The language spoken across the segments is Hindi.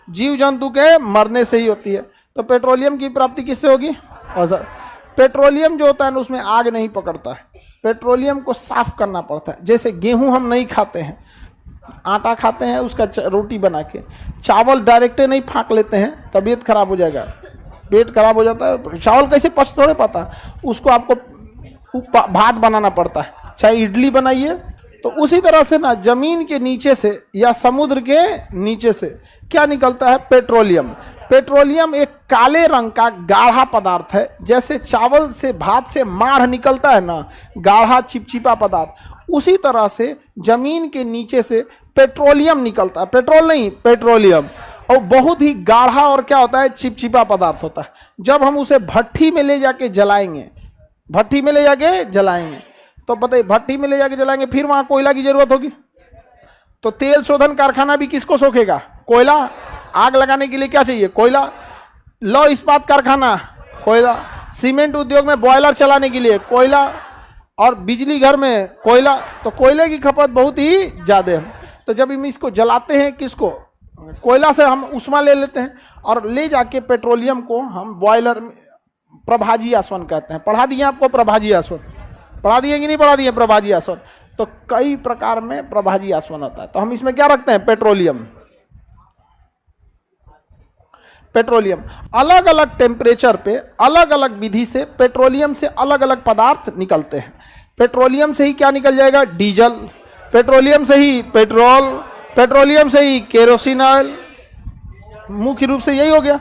जीव जंतु के मरने से ही होती है। तो पेट्रोलियम की प्राप्ति किससे होगी? और सर पेट्रोलियम जो होता है ना उसमें आग नहीं पकड़ता है, पेट्रोलियम को साफ करना पड़ता है। जैसे गेहूं हम नहीं खाते हैं, आटा खाते हैं उसका रोटी बना के, चावल डायरेक्ट नहीं फाँक लेते हैं, तबीयत खराब हो जाएगा, पेट खराब हो जाता है। चावल कैसे पच थोड़े पाता, उसको आपको भात बनाना पड़ता है, चाहे इडली बनाइए। तो उसी तरह से ना जमीन के नीचे से या समुद्र के नीचे से क्या निकलता है? पेट्रोलियम। पेट्रोलियम एक काले रंग का गाढ़ा पदार्थ है। जैसे चावल से भात से माढ़ निकलता है ना, गाढ़ा चिपचिपा पदार्थ, उसी तरह से जमीन के नीचे से पेट्रोलियम निकलता है। पेट्रोल नहीं, पेट्रोलियम। और बहुत ही गाढ़ा और क्या होता है? चिपचिपा पदार्थ होता है। जब हम उसे भट्ठी में ले जाके जलाएंगे, भट्ठी में ले जाके जलाएंगे, तो बताइए भट्ठी में ले जाके जलाएंगे, फिर वहां कोयला की जरूरत होगी। तो तेल शोधन कारखाना भी किसको सोखेगा? कोयला। आग लगाने के लिए क्या चाहिए? कोयला। लौह इस्पात कारखाना, कोयला। सीमेंट उद्योग में बॉयलर चलाने के लिए कोयला, और बिजली घर में कोयला। तो कोयले की खपत बहुत ही ज्यादा है। तो जब हम इसको जलाते हैं, किसको? कोयला से हम उष्मा ले लेते हैं और ले जाके पेट्रोलियम को हम बॉयलर में प्रभाजी आसवन कहते हैं। पढ़ा दिए आपको प्रभाजी आसवन? पढ़ा दिए कि नहीं पढ़ा दिए प्रभाजी आसवन? तो कई प्रकार में प्रभाजी आसवन होता है। तो हम इसमें क्या रखते हैं? पेट्रोलियम। पेट्रोलियम अलग अलग टेम्परेचर पे अलग अलग विधि से पेट्रोलियम से अलग अलग पदार्थ निकलते हैं। पेट्रोलियम से ही क्या निकल जाएगा? डीजल। पेट्रोलियम से ही पेट्रोल। पेट्रोलियम से ही केरोसिन ऑयल। मुख्य रूप से यही हो गया।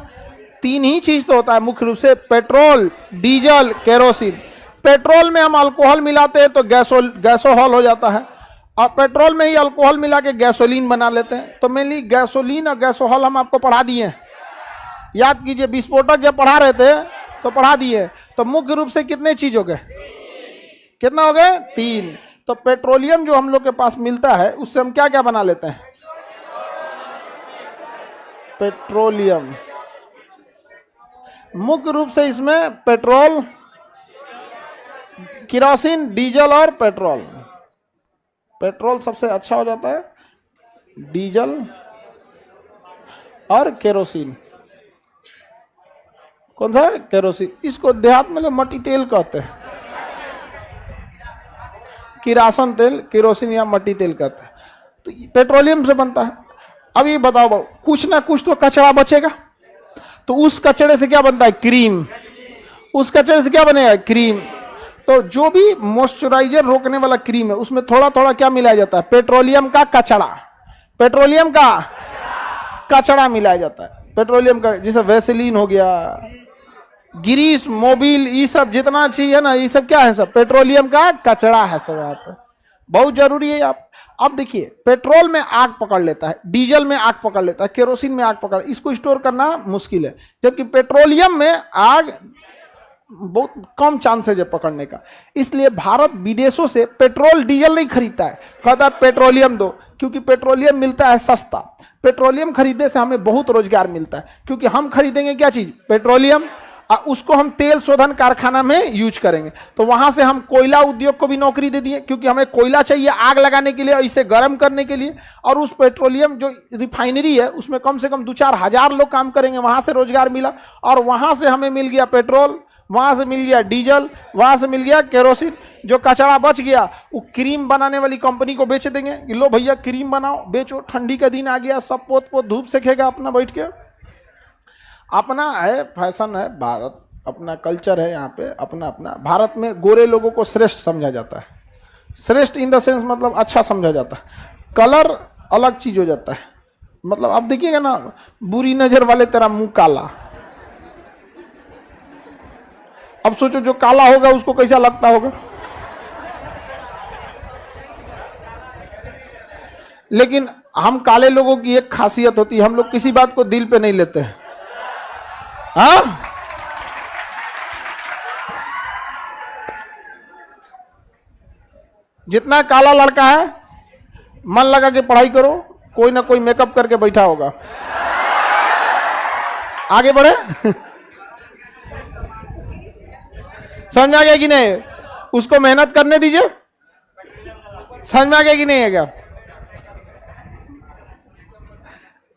तीन ही चीज तो होता है मुख्य रूप से, पेट्रोल, डीजल, केरोसिन। पेट्रोल में हम अल्कोहल मिलाते हैं तो गैसोहॉल हो जाता है, और पेट्रोल में ही अल्कोहल मिला के गैसोलीन बना लेते हैं। तो मेनली गैसोलीन और गैसोहॉल हम आपको पढ़ा दिए हैं, याद कीजिए। विस्फोटक जब पढ़ा रहे थे तो पढ़ा दिए। तो मुख्य रूप से कितने चीज हो गए? कितना हो गए? तीन। तो पेट्रोलियम जो हम लोग के पास मिलता है उससे हम क्या क्या बना लेते हैं? पेट्रोलियम। मुख्य रूप से इसमें पेट्रोल, केरोसिन, डीजल और पेट्रोल। पेट्रोल सबसे अच्छा हो जाता है, डीजल और केरोसिन। कौन सा है? केरोसिन। इसको देहात में लोग मट्टी तेल कहते हैं, किरासन तेल, केरोसिन या मट्टी तेल कहते हैं। तो पेट्रोलियम से बनता है। अब ये बताओ भाई, कुछ ना कुछ तो कचरा बचेगा, तो उस कचरे से क्या बनता है? क्रीम। उस कचरे से क्या बनेगा? क्रीम। तो जो भी मॉइस्चराइजर रोकने वाला क्रीम है उसमें थोड़ा थोड़ा क्या मिलाया जाता है? पेट्रोलियम का कचरा। पेट्रोलियम का कचरा मिलाया जाता है। पेट्रोलियम का, जैसे वैसेलीन हो गया, ग्रीस, मोबिल, ये सब जितना चीज है ना, ये सब क्या है? सब पेट्रोलियम का कचरा है सब। आप बहुत जरूरी है। आप अब देखिए, पेट्रोल में आग पकड़ लेता है, डीजल में आग पकड़ लेता है, केरोसिन में आग पकड़, इसको स्टोर करना मुश्किल है। जबकि पेट्रोलियम में आग बहुत कम चांसेज है पकड़ने का। इसलिए भारत विदेशों से पेट्रोल डीजल नहीं खरीदता है, कहता है पेट्रोलियम दो, क्योंकि पेट्रोलियम मिलता है सस्ता। पेट्रोलियम खरीदने से हमें बहुत रोजगार मिलता है, क्योंकि हम खरीदेंगे क्या चीज? पेट्रोलियम। उसको हम तेल शोधन कारखाना में यूज करेंगे, तो वहां से हम कोयला उद्योग को भी नौकरी दे दिए, क्योंकि हमें कोयला चाहिए आग लगाने के लिए, इसे गर्म करने के लिए। और उस पेट्रोलियम जो रिफाइनरी है उसमें कम से कम 2-4 हजार लोग काम करेंगे, वहां से रोजगार मिला। और वहां से हमें मिल गया पेट्रोल, वहां से मिल गया डीजल, वहां से मिल गया केरोसिन। जो कचरा बच गया वो क्रीम बनाने वाली कंपनी को बेच देंगे कि लो भैया क्रीम बनाओ, बेचो। ठंडी का दिन आ गया, सब पोत पोत धूप सेकेगा अपना बैठ के। अपना है, फैशन है, भारत अपना कल्चर है, यहाँ पे अपना अपना। भारत में गोरे लोगों को श्रेष्ठ समझा जाता है। श्रेष्ठ इन द सेंस मतलब अच्छा समझा जाता है। कलर अलग चीज हो जाता है। मतलब आप देखिएगा ना, बुरी नजर वाले तेरा मुंह काला। अब सोचो जो काला होगा उसको कैसा लगता होगा। लेकिन हम काले लोगों की एक खासियत होती है, हम लोग किसी बात को दिल पे नहीं लेते हैं। हाँ, जितना काला लड़का है मन लगा के पढ़ाई करो, कोई ना कोई मेकअप करके बैठा होगा। आगे बढ़े। समझ आ गया कि नहीं? उसको मेहनत करने दीजिए। समझ में आ गया कि नहीं है क्या?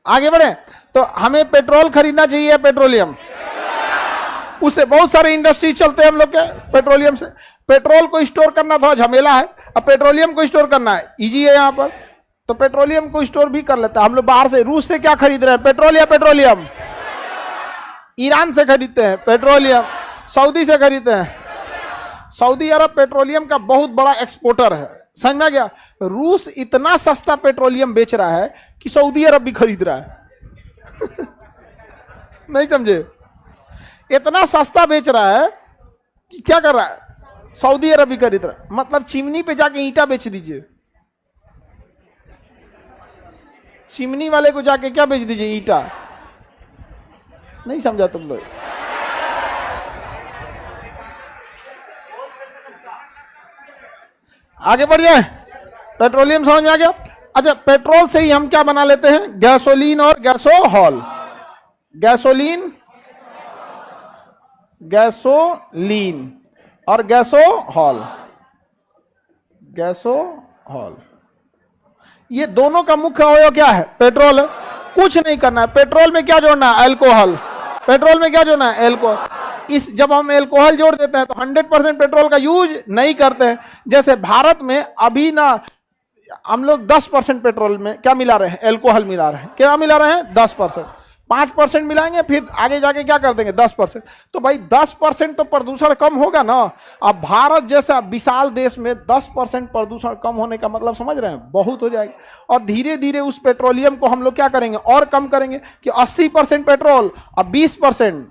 आगे बढ़े। तो हमें पेट्रोल खरीदना चाहिए, पेट्रोलियम। उससे बहुत सारे इंडस्ट्री चलते हैं हम लोग के पेट्रोलियम से। पेट्रोल को स्टोर करना थोड़ा झमेला है, अब पेट्रोलियम को स्टोर करना है इजी है यहाँ पर, तो पेट्रोलियम को स्टोर भी कर लेता है। हम लोग बाहर से, रूस से क्या खरीद रहे हैं, पेट्रोल या पेट्रोलियम? ईरान से खरीदते हैं पेट्रोलियम, सऊदी से खरीदते हैं। सऊदी अरब पेट्रोलियम का बहुत बड़ा एक्सपोर्टर है, समझ में आ गया? रूस इतना सस्ता पेट्रोलियम बेच रहा है कि सऊदी अरब भी खरीद रहा है। नहीं समझे? इतना सस्ता बेच रहा है कि क्या कर रहा है, सऊदी अरब भी खरीद रहा है। मतलब चिमनी पे जाके ईंटा बेच दीजिए, चिमनी वाले को जाके क्या बेच दीजिए, ईंटा। नहीं समझा तुम लोग? आगे बढ़ जाए, पेट्रोलियम समझ में आ गया। अच्छा, पेट्रोल से ही हम क्या बना लेते हैं, गैसोलीन और गैसोहॉल। गैसोलीन, गैसोलीन और गैसोहॉल, गैसोहॉल, ये दोनों का मुख्य अवयव क्या है, पेट्रोल है। कुछ नहीं करना है, पेट्रोल में क्या जोड़ना है, अल्कोहल। पेट्रोल में क्या जोड़ना है, अल्कोहल। इस जब हम अल्कोहल जोड़ देते हैं तो 100% पेट्रोल का यूज नहीं करते हैं। जैसे भारत में अभी ना हम लोग 10% पेट्रोल में क्या मिला रहे हैं, अल्कोहल मिला रहे हैं। क्या मिला रहे हैं, 10%। 5% मिलाएंगे, फिर आगे जाके क्या कर देंगे, 10%। तो भाई 10% तो प्रदूषण कम होगा ना। अब भारत जैसा विशाल देश में 10% प्रदूषण कम होने का मतलब समझ रहे हैं, बहुत हो जाएगा। और धीरे धीरे उस पेट्रोलियम को हम लोग क्या करेंगे, और कम करेंगे कि 80% पेट्रोल और 20%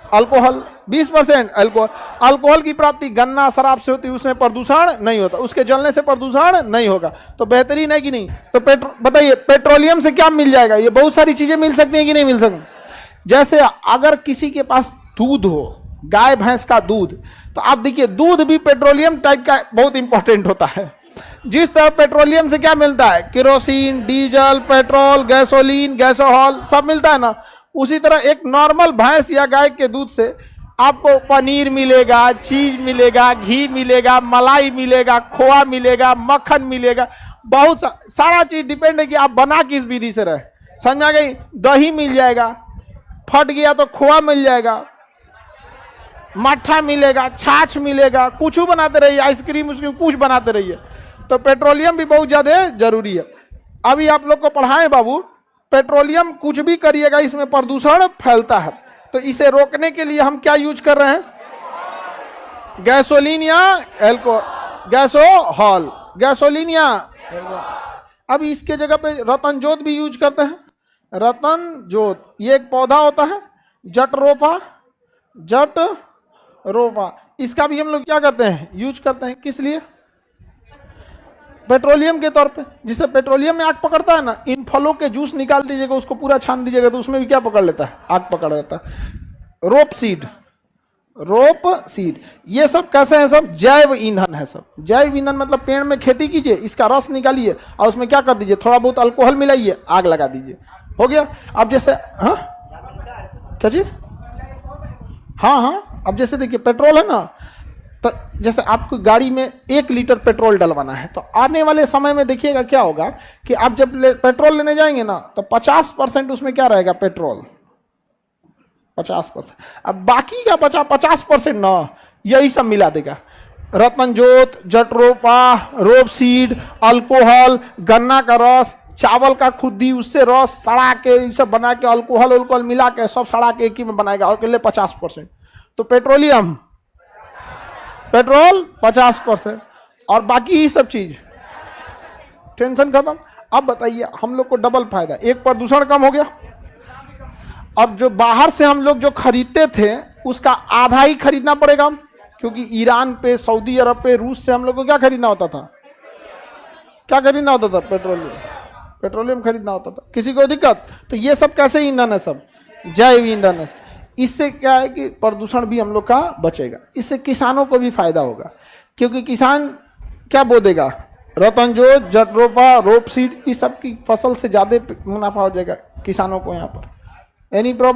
अल्कोहल, 20% अल्कोहल। अल्कोहल की प्राप्ति गन्ना शराब से होती है, उसमें प्रदूषण नहीं होता, उसके जलने से प्रदूषण नहीं होगा। तो बेहतरीन है कि नहीं? तो बताइए, पेट्रोलियम से क्या मिल जाएगा, ये बहुत सारी चीजें मिल सकती हैं कि नहीं मिल सकती। जैसे अगर किसी के पास दूध हो, गाय भैंस का दूध, तो आप देखिए दूध भी पेट्रोलियम टाइप का बहुत इंपॉर्टेंट होता है। जिस तरह पेट्रोलियम से क्या मिलता है, केरोसिन, डीजल, पेट्रोल, गैसोलीन, गैसोहॉल सब मिलता है ना, उसी तरह एक नॉर्मल भैंस या गाय के दूध से आपको पनीर मिलेगा, चीज मिलेगा, घी मिलेगा, मलाई मिलेगा, खोआ मिलेगा, मक्खन मिलेगा, बहुत सारा चीज डिपेंड है कि आप बना किस विधि से रहे। समझ में आ गई? दही मिल जाएगा, फट गया तो खोआ मिल जाएगा, मट्ठा मिलेगा, छाछ मिलेगा, कुछ बनाते रहिए, आइसक्रीम उसकी कुछ बनाते रहिए। तो पेट्रोलियम भी बहुत ज्यादा जरूरी है। अभी आप लोग को पढ़ाएं बाबू, पेट्रोलियम कुछ भी करिएगा इसमें प्रदूषण फैलता है, तो इसे रोकने के लिए हम क्या यूज कर रहे हैं, गैसोलीन या गैसोहॉल, गैसोलीन या। अब इसके जगह पे रतन जोत भी यूज करते हैं। रतन जोत ये एक पौधा होता है, जटरोफा, जटरोफा, इसका भी हम लोग क्या करते हैं, यूज करते हैं। किस लिए, पेट्रोलियम के तौर पे। जिससे पेट्रोलियम में आग पकड़ता है ना, इन फलों के जूस निकाल दीजिएगा, उसको पूरा छान दीजिएगा, तो उसमें भी क्या पकड़ लेता है, आग पकड़ लेता है। रोप सीड, रोप सीड, ये सब कैसे हैं, सब जैव ईंधन है। सब जैव ईंधन मतलब पेड़ में खेती कीजिए, इसका रस निकालिए और उसमें क्या कर दीजिए, थोड़ा बहुत अल्कोहल मिलाइए, आग लगा दीजिए, हो गया। अब जैसे, हाँ क्या चीज, हाँ, अब जैसे देखिए पेट्रोल है ना, तो जैसे आपको गाड़ी में 1 लीटर पेट्रोल डलवाना है, तो आने वाले समय में देखिएगा क्या होगा कि आप जब पेट्रोल लेने जाएंगे ना, तो 50% उसमें क्या रहेगा, पेट्रोल 50%। अब बाकी का बचा 50% ना, यही सब मिला देगा। रतन जोत, जटरोपा, रोप सीड, अल्कोहल, गन्ना का रस, चावल का खुदी, उससे रस सड़ा के सब बना के अल्कोहल मिला के सब सड़ा के एक ही में बनाएगा, और के लिए 50%। तो पेट्रोलियम, पेट्रोल 50% और बाकी ही सब चीज, टेंशन खत्म। अब बताइए, हम लोग को डबल फायदा, एक प्रदूषण कम हो गया। अब जो बाहर से हम लोग जो खरीदते थे उसका आधा ही खरीदना पड़ेगा, क्योंकि ईरान पे, सऊदी अरब पे, रूस से हम लोग को क्या खरीदना होता था, क्या खरीदना होता था, पेट्रोलियम खरीदना होता था। किसी को दिक्कत? तो ये सब कैसे ईंधन है, सब जैव ईंधन है। इससे क्या है कि प्रदूषण भी हम लोग का बचेगा, इससे किसानों को भी फायदा होगा, क्योंकि किसान क्या बो देगा, रतन जोत, जटरोपा, रोप सीड, इस सब की फसल से ज्यादा मुनाफा हो जाएगा किसानों को यहाँ पर। Any problem?